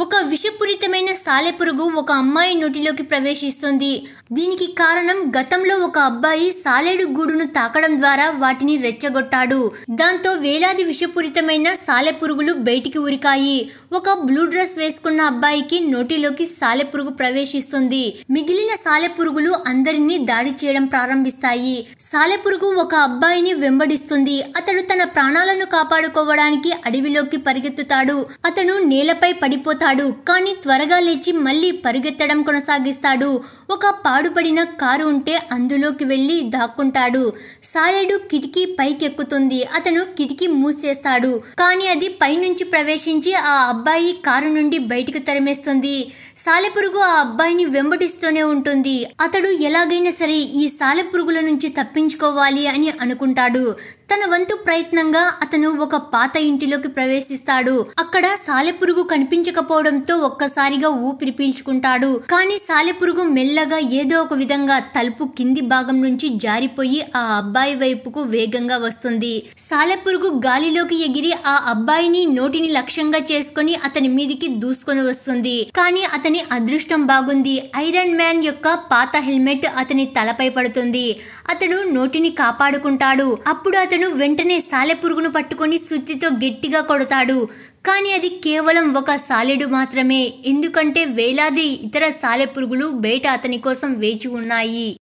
ఒక విషపూరితమైన సాలెపురుగు ఒక అమ్మాయి నోటిలోకి ప్రవేశిస్తుంది. దీనికి కారణం గతంలో ఒక అబ్బాయి సాలెడు గూడును తాకడం ద్వారా వాటిని రెచ్చగొట్టాడు. దాంతో వేలాది విషపూరితమైన సాలెపురుగులు బయటికి ఉరికాయి. ఒక బ్లూ డ్రెస్ వేసుకున్న అబ్బాయికి నోటిలోకి సాలెపురుగు ప్రవేశిస్తుంది. మిగిలిన సాలెపురుగులు అందరినీ దాడి చేయడం ప్రారంభిస్తాయి. సాలెపురుగు ఒక అబ్బాయిని వెంబడిస్తుంది. అతడు తన ప్రాణాలను కాపాడుకోవడానికి అడవిలోకి పరిగెత్తుతాడు. అతను నేలపై పడిపోతాడు. కానీ త్వరగా లేచి మళ్ళీ పరిగెత్తడం కొనసాగిస్తాడు. ఒక పాడుపడిన కారు ఉంటే అందులోకి వెళ్లి దాక్కుంటాడు. సాలెడు కిటికీ పైకెక్కుతుంది. అతను కిటికీ మూసేస్తాడు. కానీ అది పైనుంచి ప్రవేశించి ఆ అబ్బాయి కారు నుండి బయటికి తరిమేస్తుంది. సాలెపురుగు ఆ అబ్బాయిని వెంబడిస్తూనే ఉంటుంది. అతడు ఎలాగైనా సరే ఈ సాలెపురుగుల నుంచి తప్పించుకోవాలి అని అనుకుంటాడు. తన వంతు ప్రయత్నంగా అతను ఒక పాత ఇంటిలోకి ప్రవేశిస్తాడు. అక్కడ సాలెపురుగు కనిపించకపోవడంతో ఒక్కసారిగా ఊపిరి పీల్చుకుంటాడు. కానీ సాలెపురుగు మెల్లగా ఏదో ఒక విధంగా తలుపు కింది భాగం నుంచి జారిపోయి ఆ అబ్బాయి వైపుకు వేగంగా వస్తుంది. సాలెపురుగు గాలిలోకి ఎగిరి ఆ అబ్బాయిని నోటిని లక్ష్యంగా చేసుకుని అతని మీదికి దూసుకొని వస్తుంది. కానీ అతని అదృష్టం బాగుంది. ఐరన్ మ్యాన్ యొక్క పాత హెల్మెట్ అతని తలపై పడుతుంది. అతడు నోటిని కాపాడుకుంటాడు. అప్పుడు అతను వెంటనే సాలెపురుగును పట్టుకొని సుత్తితో గట్టిగా కొడతాడు. కానీ అది కేవలం ఒక సాలెడు మాత్రమే. ఎందుకంటే వేలాది ఇతర సాలెపురుగులు బయట అతని కోసం వేచి ఉన్నాయి.